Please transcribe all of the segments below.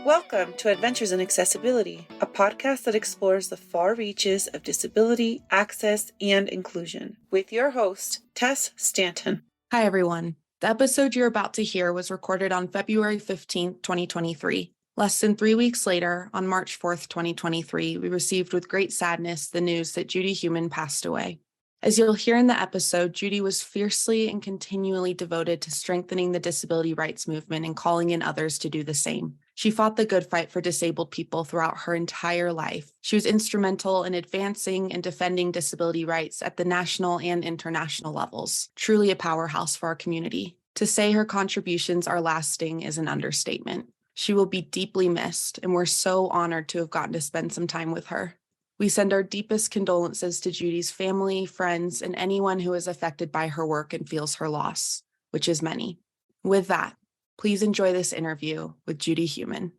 Welcome to Adventures in Accessibility, a podcast that explores the far reaches of disability, access, and inclusion, with your host, Tess Stanton. Hi, everyone. The episode you're about to hear was recorded on February 15th, 2023. Less than 3 weeks later, on March 4th, 2023, we received with great sadness the news that Judy Heumann passed away. As you'll hear in the episode, Judy was fiercely and continually devoted to strengthening the disability rights movement and calling in others to do the same. She fought the good fight for disabled people throughout her entire life. She was instrumental in advancing and defending disability rights at the national and international levels. Truly a powerhouse for our community. To say her contributions are lasting is an understatement. She will be deeply missed, and we're so honored to have gotten to spend some time with her. We send our deepest condolences to Judy's family, friends, and anyone who is affected by her work and feels her loss, which is many. With that, please enjoy this interview with Judy Heumann.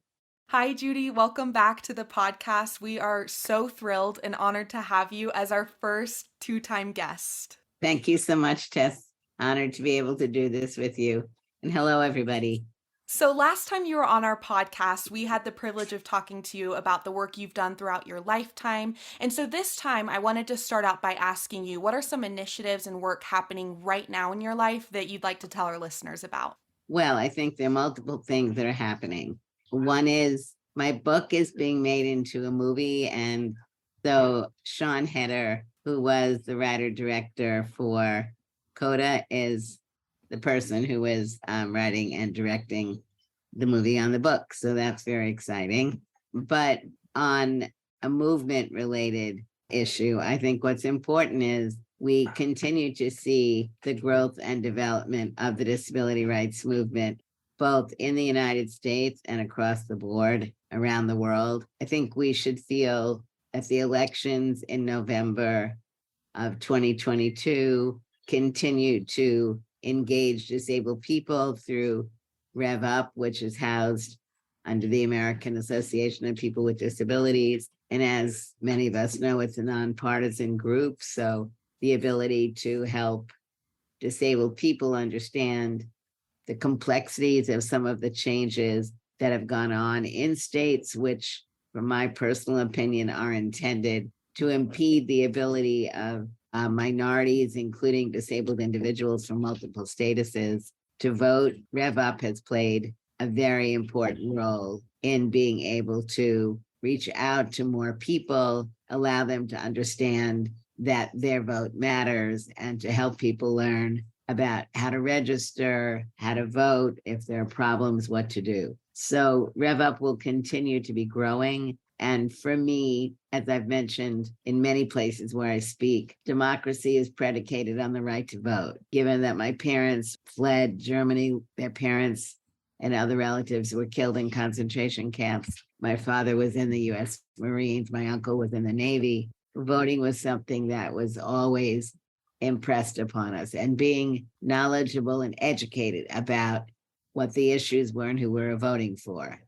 Hi, Judy. Welcome back to the podcast. We are so thrilled and honored to have you as our first two-time guest. Thank you so much, Tess. Honored to be able to do this with you. And hello, everybody. So last time you were on our podcast, we had the privilege of talking to you about the work you've done throughout your lifetime. And so this time I wanted to start out by asking you, what are some initiatives and work happening right now in your life that you'd like to tell our listeners about? Well, I think there are multiple things that are happening. One is my book is being made into a movie. And so Sean Heder, who was the writer-director for CODA, is the person who is writing and directing the movie on the book. So that's very exciting. But on a movement-related issue, I think what's important is we continue to see the growth and development of the disability rights movement, both in the United States and across the board around the world. I think we should feel that the elections in November of 2022 continue to engage disabled people through Rev Up, which is housed under the American Association of People with Disabilities. And as many of us know, it's a nonpartisan group. So the ability to help disabled people understand the complexities of some of the changes that have gone on in states, which, from my personal opinion, are intended to impede the ability of minorities, including disabled individuals from multiple statuses, to vote. Rev Up has played a very important role in being able to reach out to more people, allow them to understand that their vote matters, and to help people learn about how to register, how to vote, if there are problems, what to do. So Rev Up will continue to be growing. And for me, as I've mentioned in many places where I speak, democracy is predicated on the right to vote. Given that my parents fled Germany, their parents and other relatives were killed in concentration camps. My father was in the U.S. Marines. My uncle was in the Navy. Voting was something that was always impressed upon us, and being knowledgeable and educated about what the issues were and who we were voting for.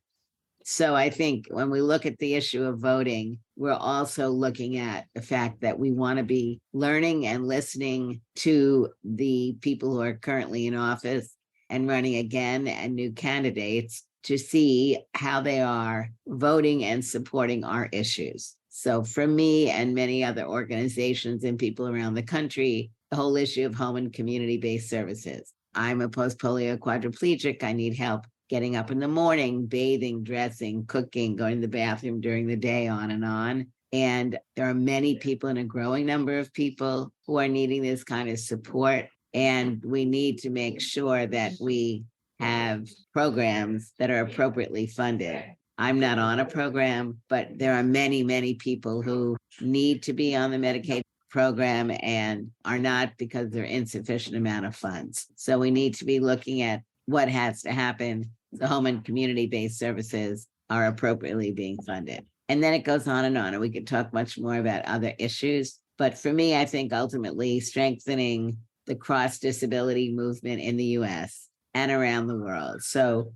So I think when we look at the issue of voting, we're also looking at the fact that we want to be learning and listening to the people who are currently in office and running again, and new candidates, to see how they are voting and supporting our issues. So for me and many other organizations and people around the country, the whole issue of home and community-based services. I'm a post-polio quadriplegic. I need help getting up in the morning, bathing, dressing, cooking, going to the bathroom during the day, on and on. And there are many people, and a growing number of people, who are needing this kind of support. And we need to make sure that we have programs that are appropriately funded. I'm not on a program, but there are many, many people who need to be on the Medicaid program and are not because there are insufficient amount of funds. So we need to be looking at what has to happen. The home and community-based services are appropriately being funded. And then it goes on, and we could talk much more about other issues. But for me, I think ultimately strengthening the cross-disability movement in the US and around the world. So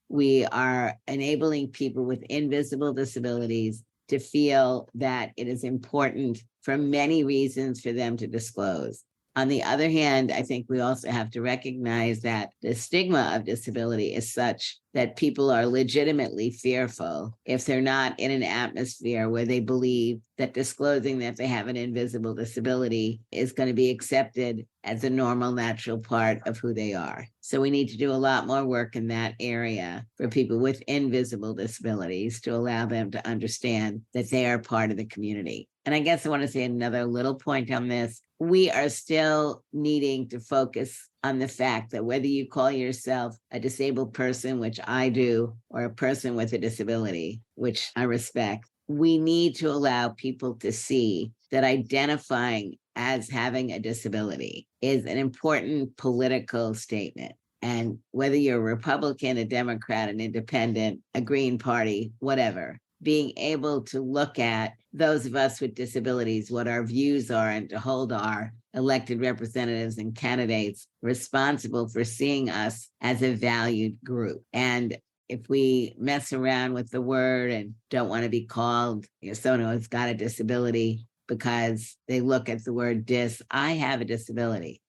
we are enabling people with invisible disabilities to feel that it is important for many reasons for them to disclose. On the other hand, I think we also have to recognize that the stigma of disability is such that people are legitimately fearful if they're not in an atmosphere where they believe that disclosing that they have an invisible disability is going to be accepted as a normal, natural part of who they are. So we need to do a lot more work in that area for people with invisible disabilities to allow them to understand that they are part of the community. And I guess I want to say another little point on this. We are still needing to focus on the fact that whether you call yourself a disabled person, which I do, or a person with a disability, which I respect, we need to allow people to see that identifying as having a disability is an important political statement. And whether you're a Republican, a Democrat, an independent, a Green Party, whatever, being able to look at those of us with disabilities, what our views are, and to hold our elected representatives and candidates responsible for seeing us as a valued group. And if we mess around with the word and don't want to be called, someone who's got a disability because they look at the word dis, I have a disability.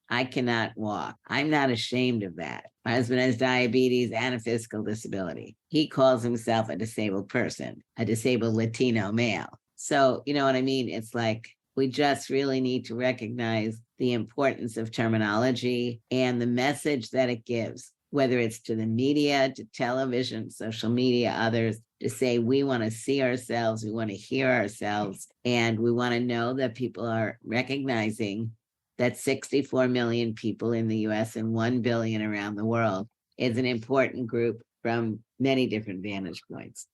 I cannot walk. I'm not ashamed of that. My husband has diabetes and a physical disability. He calls himself a disabled person, a disabled Latino male. So, you know what I mean? It's like we just really need to recognize the importance of terminology and the message that it gives, whether it's to the media, to television, social media, others, to say we want to see ourselves, we want to hear ourselves, and we want to know that people are recognizing that 64 million people in the US and 1 billion around the world is an important group from many different vantage points.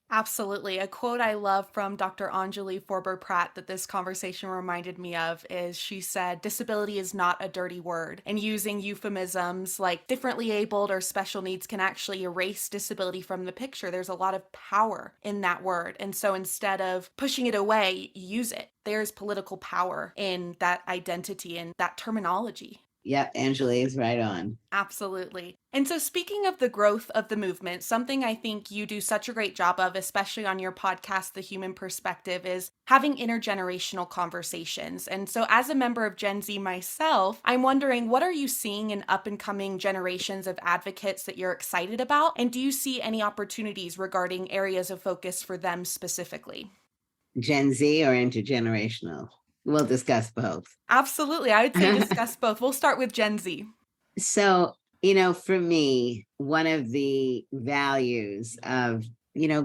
Absolutely. A quote I love from Dr. Anjali Forber-Pratt that this conversation reminded me of is she said, disability is not a dirty word. And using euphemisms like differently abled or special needs can actually erase disability from the picture. There's a lot of power in that word. And so instead of pushing it away, use it. There's political power in that identity and that terminology. Yep, Angela is right on. Absolutely. And so speaking of the growth of the movement, something I think you do such a great job of, especially on your podcast, The Human Perspective, is having intergenerational conversations. And so as a member of Gen Z myself, I'm wondering, what are you seeing in up and coming generations of advocates that you're excited about? And do you see any opportunities regarding areas of focus for them specifically? Gen Z or intergenerational? We'll discuss both. Absolutely. I would say discuss both. We'll start with Gen Z. So, for me, one of the values of,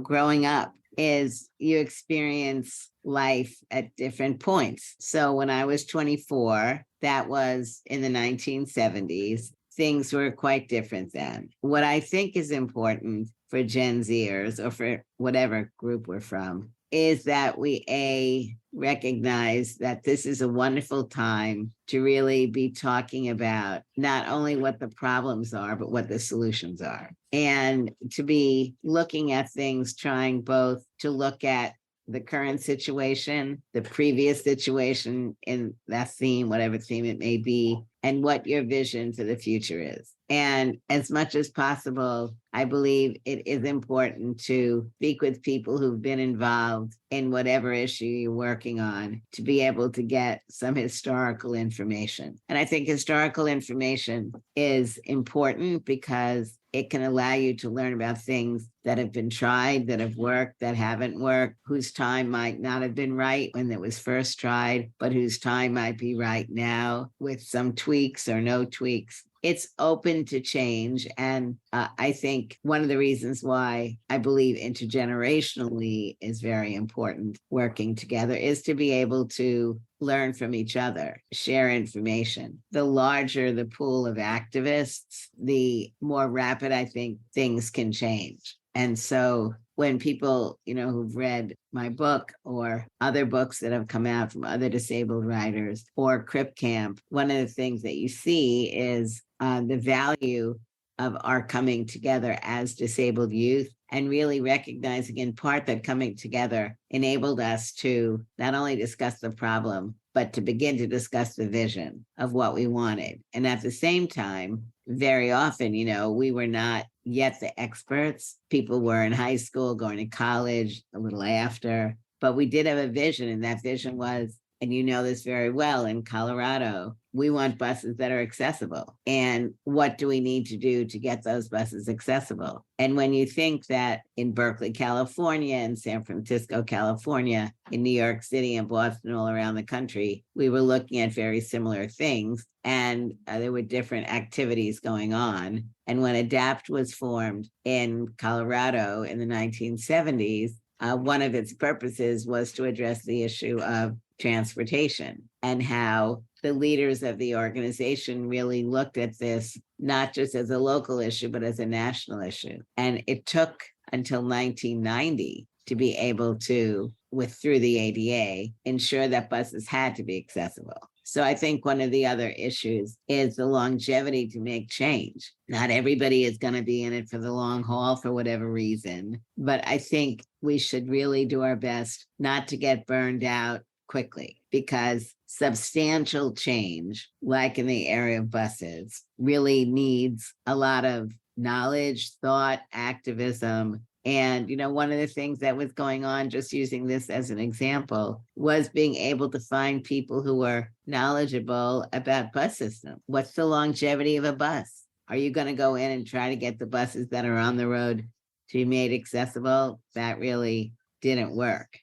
growing up is you experience life at different points. So when I was 24, that was in the 1970s, things were quite different then. What I think is important for Gen Zers or for whatever group we're from is that we recognize that this is a wonderful time to really be talking about not only what the problems are, but what the solutions are. And to be looking at things, trying both to look at the current situation, the previous situation in that theme, whatever theme it may be, and what your vision for the future is. And as much as possible, I believe it is important to speak with people who've been involved in whatever issue you're working on to be able to get some historical information. And I think historical information is important because it can allow you to learn about things that have been tried, that have worked, that haven't worked, whose time might not have been right when it was first tried, but whose time might be right now with some tweaks or no tweaks. It's open to change. And I think one of the reasons why I believe intergenerationally is very important, working together, is to be able to learn from each other, share information. The larger the pool of activists, the more rapid I think things can change. And so when people, who've read my book or other books that have come out from other disabled writers or Crip Camp, one of the things that you see is the value of our coming together as disabled youth, and really recognizing in part that coming together enabled us to not only discuss the problem, but to begin to discuss the vision of what we wanted. And at the same time, very often, we were not yet the experts. People were in high school, going to college, a little after, but we did have a vision, and that vision was, and you know this very well, in Colorado, we want buses that are accessible. And what do we need to do to get those buses accessible? And when you think that in Berkeley, California, and San Francisco, California, in New York City and Boston, all around the country, we were looking at very similar things. And there were different activities going on. And when ADAPT was formed in Colorado in the 1970s, one of its purposes was to address the issue of transportation and how the leaders of the organization really looked at this not just as a local issue, but as a national issue. And it took until 1990 to be able to, through the ADA, ensure that buses had to be accessible. So I think one of the other issues is the longevity to make change. Not everybody is going to be in it for the long haul for whatever reason, but I think we should really do our best not to get burned out quickly, because substantial change, like in the area of buses, really needs a lot of knowledge, thought, activism. And, one of the things that was going on, just using this as an example, was being able to find people who were knowledgeable about bus systems. What's the longevity of a bus? Are you going to go in and try to get the buses that are on the road to be made accessible? That really didn't work.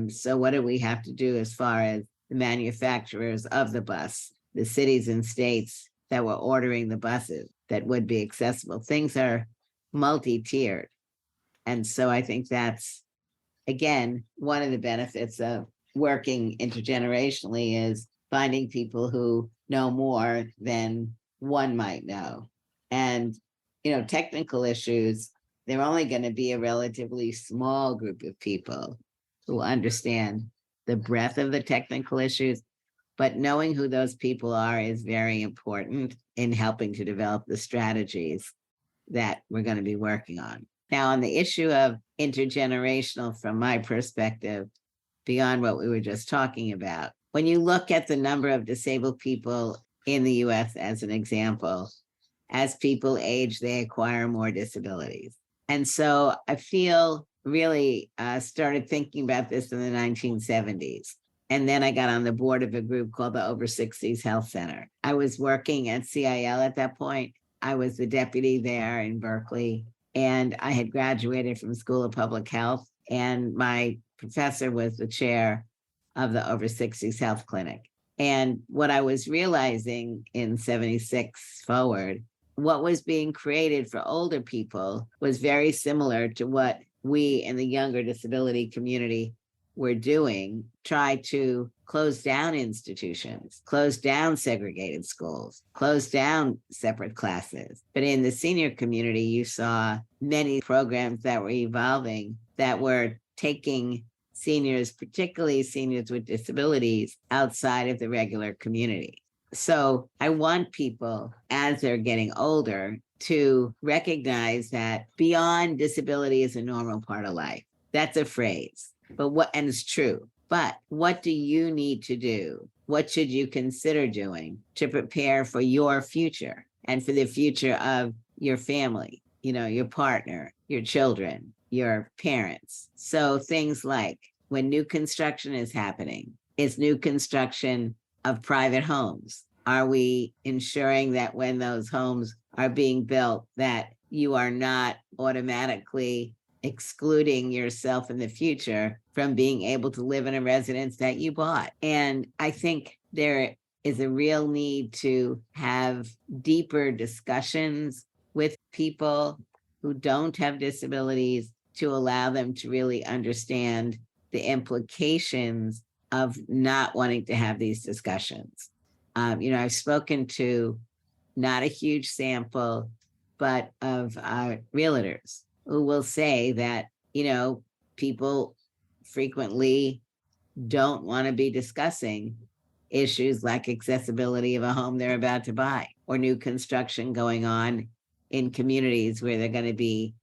So what do we have to do as far as the manufacturers of the bus, the cities and states that were ordering the buses that would be accessible? Things are multi-tiered. And so I think that's, again, one of the benefits of working intergenerationally is finding people who know more than one might know. And, technical issues, they're only going to be a relatively small group of people who understand the breadth of the technical issues, but knowing who those people are is very important in helping to develop the strategies that we're going to be working on. Now, on the issue of intergenerational, from my perspective, beyond what we were just talking about, when you look at the number of disabled people in the US as an example, as people age, they acquire more disabilities. And so I feel really started thinking about this in the 1970s. And then I got on the board of a group called the Over 60s Health Center. I was working at CIL at that point. I was the deputy there in Berkeley, and I had graduated from School of Public Health, and my professor was the chair of the Over 60s Health Clinic. And what I was realizing in 76 forward, what was being created for older people was very similar to what we in the younger disability community were doing, try to close down institutions, close down segregated schools, close down separate classes. But in the senior community, you saw many programs that were evolving that were taking seniors, particularly seniors with disabilities, outside of the regular community. So I want people, as they're getting older, to recognize that beyond disability is a normal part of life. That's a phrase, and it's true. But what do you need to do? What should you consider doing to prepare for your future and for the future of your family, your partner, your children, your parents? So things like, when new construction is happening, is new construction of private homes? Are we ensuring that when those homes are being built, that you are not automatically excluding yourself in the future from being able to live in a residence that you bought? And I think there is a real need to have deeper discussions with people who don't have disabilities to allow them to really understand the implications of not wanting to have these discussions. I've spoken to not a huge sample, but of realtors who will say that, people frequently don't want to be discussing issues like accessibility of a home they're about to buy, or new construction going on in communities where they're going to be,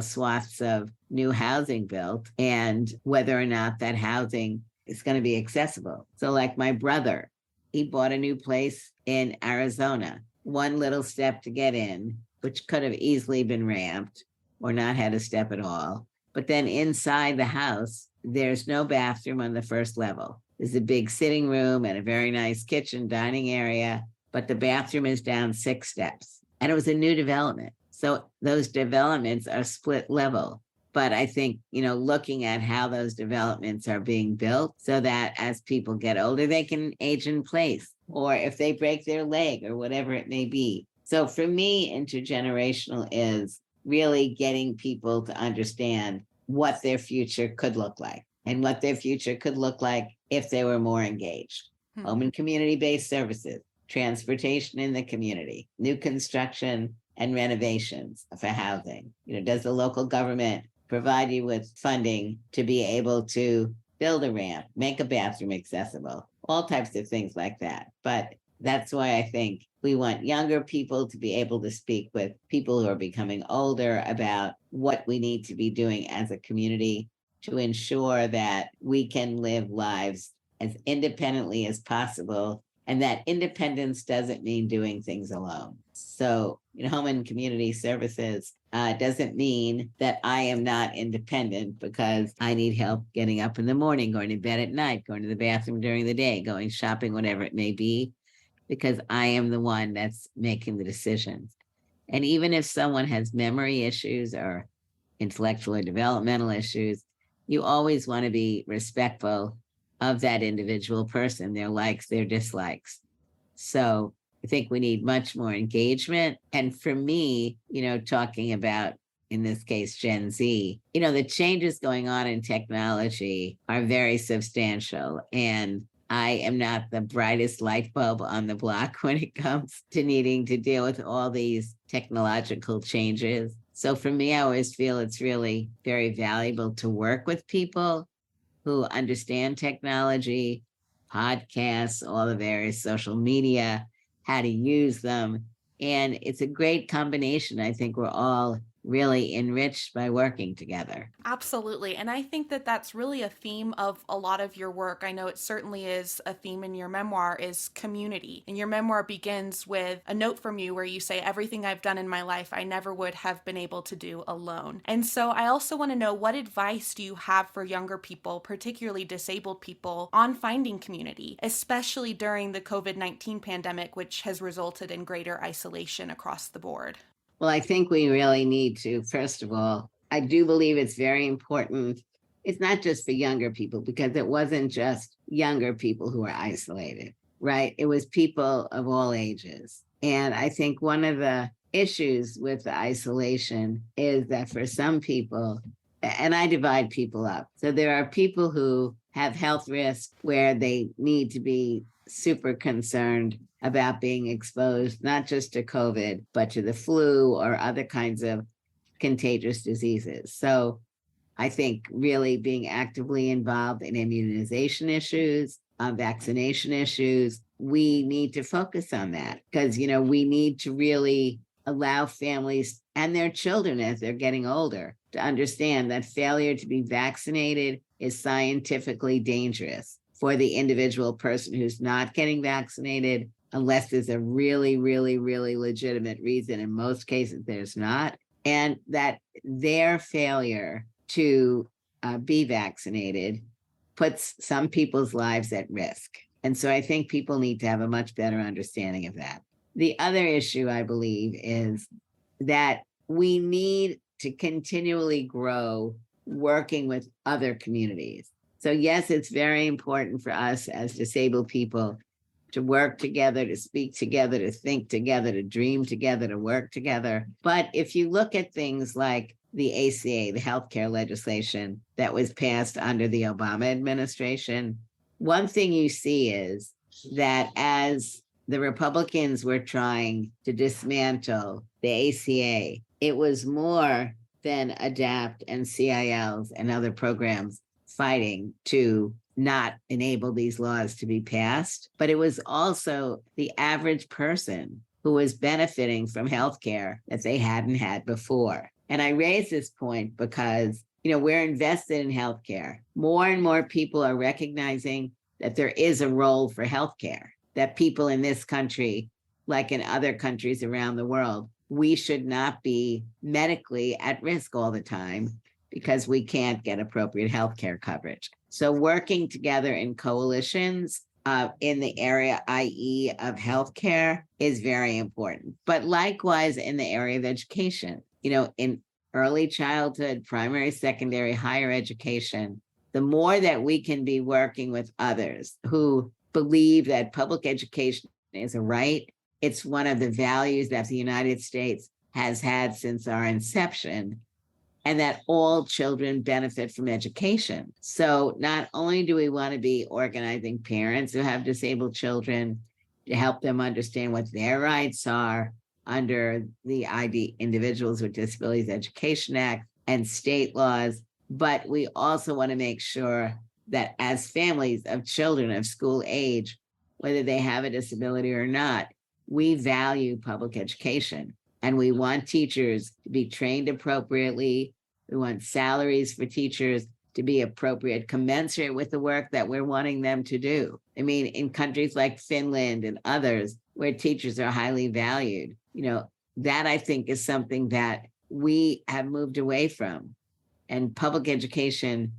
swaths of new housing built, and whether or not that housing is going to be accessible. So like my brother, he bought a new place in Arizona, one little step to get in, which could have easily been ramped or not had a step at all. But then inside the house, there's no bathroom on the first level. There's a big sitting room and a very nice kitchen dining area, but the bathroom is down 6 steps. And it was a new development. So those developments are split level. But I think, looking at how those developments are being built so that as people get older, they can age in place, or if they break their leg or whatever it may be. So for me, intergenerational is really getting people to understand what their future could look like and what their future could look like if they were more engaged. Home and community-based services, transportation in the community, new construction and renovations for housing. Does the local government provide you with funding to be able to build a ramp, make a bathroom accessible, all types of things like that. But that's why I think we want younger people to be able to speak with people who are becoming older about what we need to be doing as a community to ensure that we can live lives as independently as possible. And that independence doesn't mean doing things alone. So, home and community services doesn't mean that I am not independent because I need help getting up in the morning, going to bed at night, going to the bathroom during the day, going shopping, whatever it may be, because I am the one that's making the decisions. And even if someone has memory issues or intellectual or developmental issues, you always want to be respectful of that individual person, their likes, their dislikes. So I think we need much more engagement. And for me, talking about, in this case, Gen Z, the changes going on in technology are very substantial. And I am not the brightest light bulb on the block when it comes to needing to deal with all these technological changes. So for me, I always feel it's really very valuable to work with people who understand technology, podcasts, all the various social media, how to use them. And it's a great combination. I think we're all really enriched by working together. Absolutely. And I think that that's really a theme of a lot of your work. I know it certainly is a theme in your memoir, is community. And your memoir begins with a note from you where you say, everything I've done in my life, I never would have been able to do alone. And so I also want to know, what advice do you have for younger people, particularly disabled people, on finding community, especially during the COVID-19 pandemic, which has resulted in greater isolation across the board? Well, I think we really need to, first of all, I do believe it's very important. It's not just for younger people, because it wasn't just younger people who were isolated, right? It was people of all ages. And I think one of the issues with the isolation is that for some people, and I divide people up. So there are people who have health risks where they need to be super concerned about being exposed, not just to COVID, but to the flu or other kinds of contagious diseases. So I think really being actively involved in immunization issues, vaccination issues, we need to focus on that because, we need to really allow families and their children as they're getting older to understand that failure to be vaccinated is scientifically dangerous for the individual person who's not getting vaccinated, unless there's a really, really, really legitimate reason. In most cases, there's not. And that their failure to be vaccinated puts some people's lives at risk. And so I think people need to have a much better understanding of that. The other issue, I believe, is that we need to continually grow working with other communities. So yes, it's very important for us as disabled people to work together, to speak together, to think together, to dream together, to work together. But if you look at things like the ACA, the healthcare legislation that was passed under the Obama administration, one thing you see is that as the Republicans were trying to dismantle the ACA, it was more than ADAPT and CILs and other programs fighting to not enable these laws to be passed, but it was also the average person who was benefiting from healthcare that they hadn't had before. And I raise this point because, we're invested in healthcare. More and more people are recognizing that there is a role for healthcare, that people in this country, like in other countries around the world, we should not be medically at risk all the time because we can't get appropriate healthcare coverage. So working together in coalitions in the area, i.e. of healthcare, is very important. But likewise in the area of education, in early childhood, primary, secondary, higher education, the more that we can be working with others who believe that public education is a right, it's one of the values that the United States has had since our inception, and that all children benefit from education. So not only do we want to be organizing parents who have disabled children to help them understand what their rights are under the Individuals with Disabilities Education Act and state laws, but we also want to make sure that as families of children of school age, whether they have a disability or not, we value public education. And we want teachers to be trained appropriately. We want salaries for teachers to be appropriate, commensurate with the work that we're wanting them to do. I mean, in countries like Finland and others, where teachers are highly valued, that I think is something that we have moved away from. And public education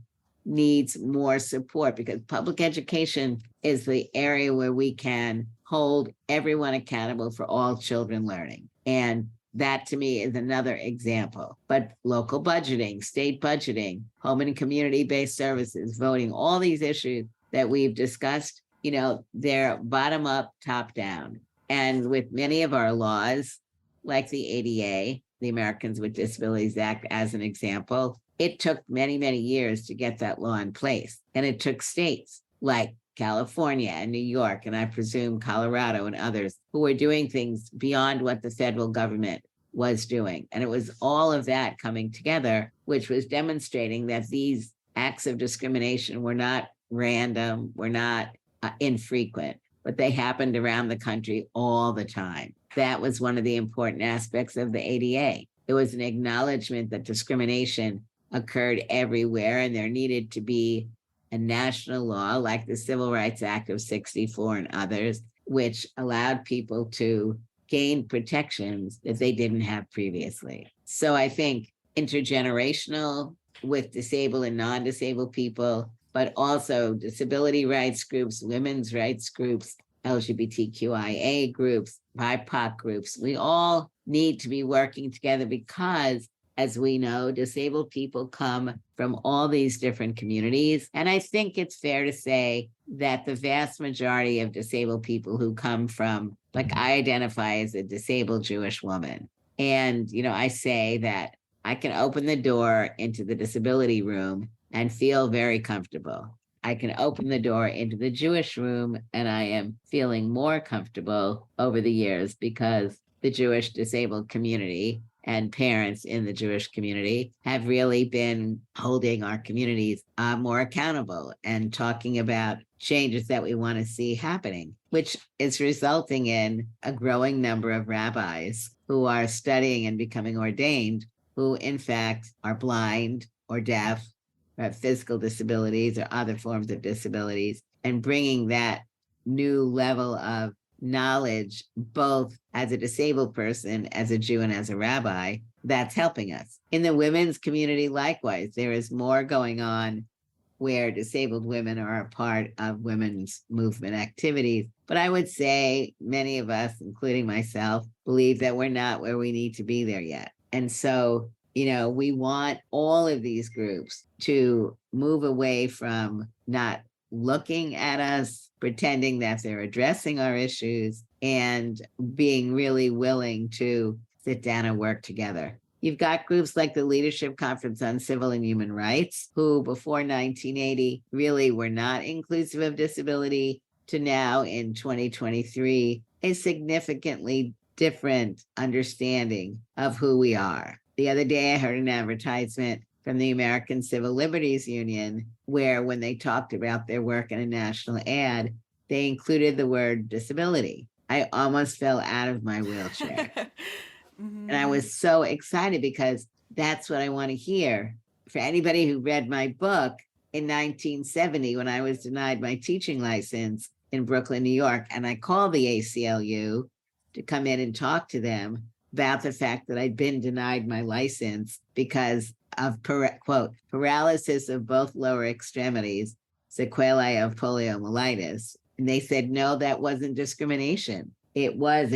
needs more support, because public education is the area where we can hold everyone accountable for all children learning. And that to me is another example. But local budgeting, state budgeting, home and community-based services, voting, all these issues that we've discussed, they're bottom up, top down. And with many of our laws, like the ADA, the Americans with Disabilities Act, as an example, it took many, many years to get that law in place. And it took states like California and New York, and I presume Colorado and others, who were doing things beyond what the federal government was doing. And it was all of that coming together, which was demonstrating that these acts of discrimination were not random, were not infrequent, but they happened around the country all the time. That was one of the important aspects of the ADA. It was an acknowledgement that discrimination occurred everywhere, and there needed to be a national law like the Civil Rights Act of '64 and others, which allowed people to gain protections that they didn't have previously. So I think intergenerational with disabled and non-disabled people, but also disability rights groups, women's rights groups, LGBTQIA groups, BIPOC groups, we all need to be working together, because as we know, disabled people come from all these different communities. And I think it's fair to say that the vast majority of disabled people who come from, like, I identify as a disabled Jewish woman. And, I say that I can open the door into the disability room and feel very comfortable. I can open the door into the Jewish room and I am feeling more comfortable over the years, because the Jewish disabled community and parents in the Jewish community have really been holding our communities more accountable and talking about changes that we want to see happening, which is resulting in a growing number of rabbis who are studying and becoming ordained, who in fact are blind or deaf, or have physical disabilities or other forms of disabilities, and bringing that new level of knowledge, both as a disabled person, as a Jew, and as a rabbi, that's helping us. In the women's community, likewise, there is more going on where disabled women are a part of women's movement activities. But I would say many of us, including myself, believe that we're not where we need to be there yet. And so, we want all of these groups to move away from not looking at us, pretending that they're addressing our issues, and being really willing to sit down and work together. You've got groups like the Leadership Conference on Civil and Human Rights, who before 1980 really were not inclusive of disability, to now in 2023, a significantly different understanding of who we are. The other day, I heard an advertisement from the American Civil Liberties Union, where when they talked about their work in a national ad, they included the word disability. I almost fell out of my wheelchair. And I was so excited, because that's what I want to hear. For anybody who read my book in 1970, when I was denied my teaching license in Brooklyn, New York, and I called the ACLU to come in and talk to them, about the fact that I'd been denied my license because of, quote, paralysis of both lower extremities, sequelae of poliomyelitis. And they said, no, that wasn't discrimination. It was 2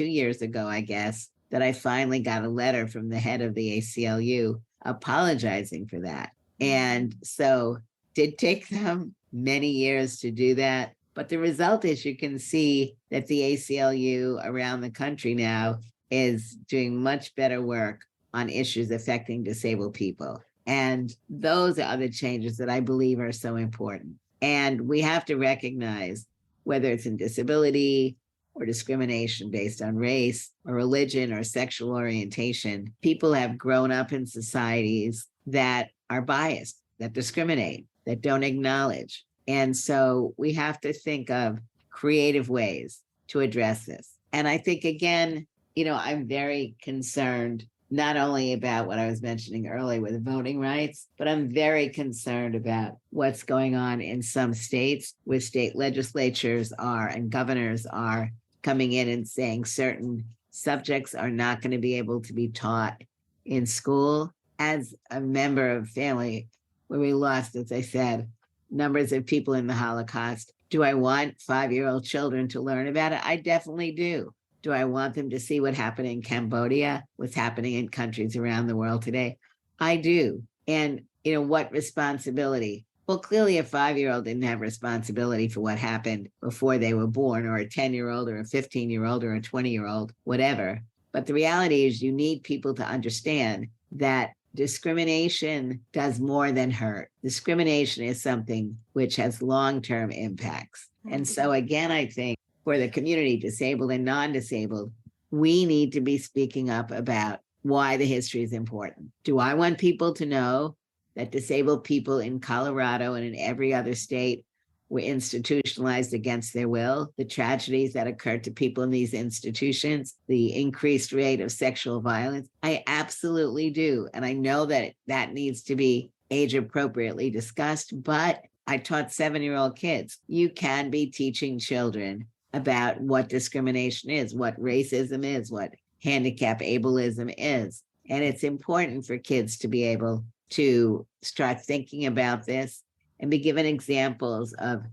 years ago, I guess, that I finally got a letter from the head of the ACLU apologizing for that. And so did take them many years to do that. But the result is you can see that the ACLU around the country now is doing much better work on issues affecting disabled people. And those are the changes that I believe are so important. And we have to recognize, whether it's in disability or discrimination based on race or religion or sexual orientation, people have grown up in societies that are biased, that discriminate, that don't acknowledge. And so we have to think of creative ways to address this. And I think, again, I'm very concerned not only about what I was mentioning earlier with voting rights, but I'm very concerned about what's going on in some states where state legislatures are and governors are coming in and saying certain subjects are not going to be able to be taught in school. As a member of family where we lost, as I said, numbers of people in the Holocaust, do I want 5-year-old children to learn about it? I definitely do. Do I want them to see what happened in Cambodia, what's happening in countries around the world today? I do. And, what responsibility? Well, clearly a 5-year-old didn't have responsibility for what happened before they were born, or a 10-year-old or a 15-year-old or a 20-year-old, whatever. But the reality is you need people to understand that discrimination does more than hurt. Discrimination is something which has long-term impacts. And so again, I think for the community, disabled and non-disabled, we need to be speaking up about why the history is important. Do I want people to know that disabled people in Colorado and in every other state were institutionalized against their will? The tragedies that occurred to people in these institutions, the increased rate of sexual violence? I absolutely do. And I know that that needs to be age appropriately discussed, but I taught 7-year-old kids. You can be teaching children about what discrimination is, what racism is, what handicap ableism is. And it's important for kids to be able to start thinking about this and be given examples of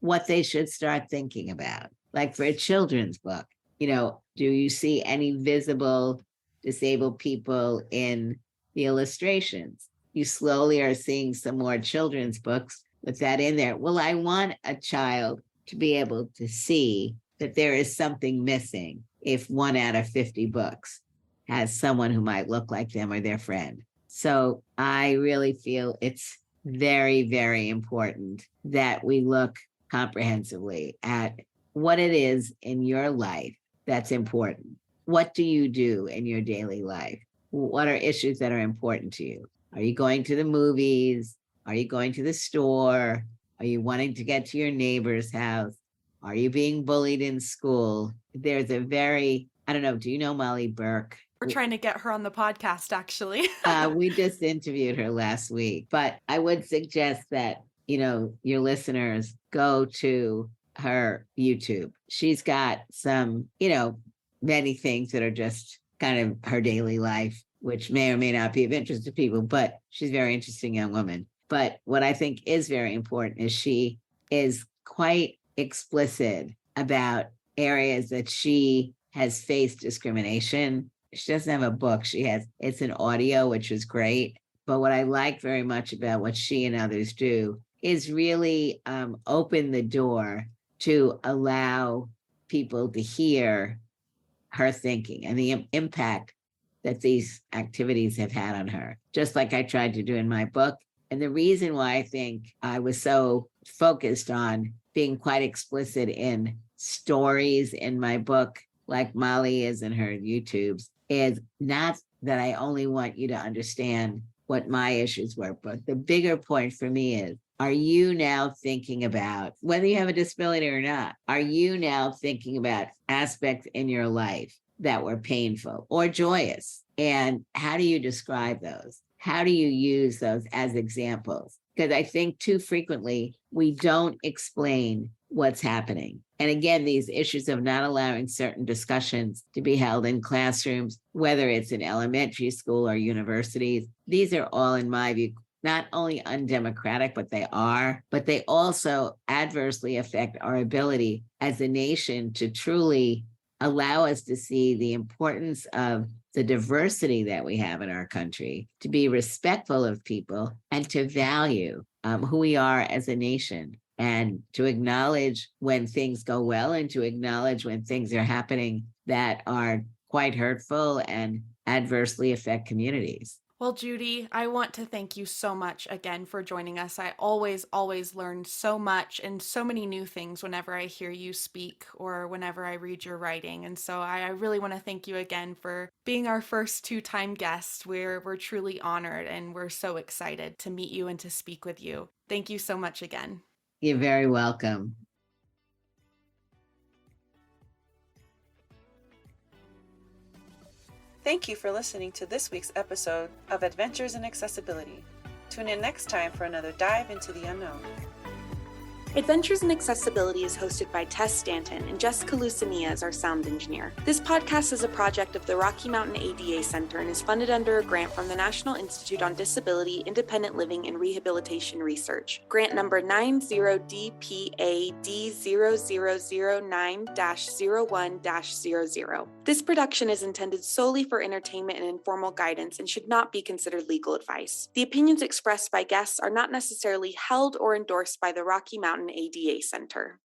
what they should start thinking about. Like for a children's book, do you see any visible disabled people in the illustrations? You slowly are seeing some more children's books with that in there. Well, I want a child to be able to see that there is something missing if 1 out of 50 books has someone who might look like them or their friend. So I really feel it's very, very important that we look comprehensively at what it is in your life that's important. What do you do in your daily life? What are issues that are important to you? Are you going to the movies? Are you going to the store? Are you wanting to get to your neighbor's house? Are you being bullied in school? There's a very, I don't know, do you know Molly Burke? We're trying to get her on the podcast, actually. We just interviewed her last week, but I would suggest that, your listeners go to her YouTube. She's got some, many things that are just kind of her daily life, which may or may not be of interest to people, but she's a very interesting young woman. But what I think is very important is she is quite explicit about areas that she has faced discrimination. She doesn't have a book. It's an audio, which is great. But what I like very much about what she and others do is really open the door to allow people to hear her thinking and the impact that these activities have had on her, just like I tried to do in my book. And the reason why I think I was so focused on being quite explicit in stories in my book, like Molly is in her YouTubes, is not that I only want you to understand what my issues were, but the bigger point for me is, are you now thinking about, whether you have a disability or not, are you now thinking about aspects in your life that were painful or joyous? And how do you describe those? How do you use those as examples? Because I think too frequently we don't explain what's happening. And again, these issues of not allowing certain discussions to be held in classrooms, whether it's in elementary school or universities, these are all, in my view, not only undemocratic, but they also adversely affect our ability as a nation to truly allow us to see the importance of the diversity that we have in our country, to be respectful of people, and to value who we are as a nation, and to acknowledge when things go well and to acknowledge when things are happening that are quite hurtful and adversely affect communities. Well, Judy, I want to thank you so much again for joining us. I always learn so much and so many new things whenever I hear you speak or whenever I read your writing. And so I really want to thank you again for being our first two-time guest. We're truly honored and we're so excited to meet you and to speak with you. Thank you so much again. You're very welcome. Thank you for listening to this week's episode of Adventures in Accessibility. Tune in next time for another dive into the unknown. Adventures in Accessibility is hosted by Tess Stanton and Jessica Lucania as our sound engineer. This podcast is a project of the Rocky Mountain ADA Center and is funded under a grant from the National Institute on Disability, Independent Living, and Rehabilitation Research. Grant number 90DPAD0009-01-00. This production is intended solely for entertainment and informal guidance and should not be considered legal advice. The opinions expressed by guests are not necessarily held or endorsed by the Rocky Mountain ADA Center.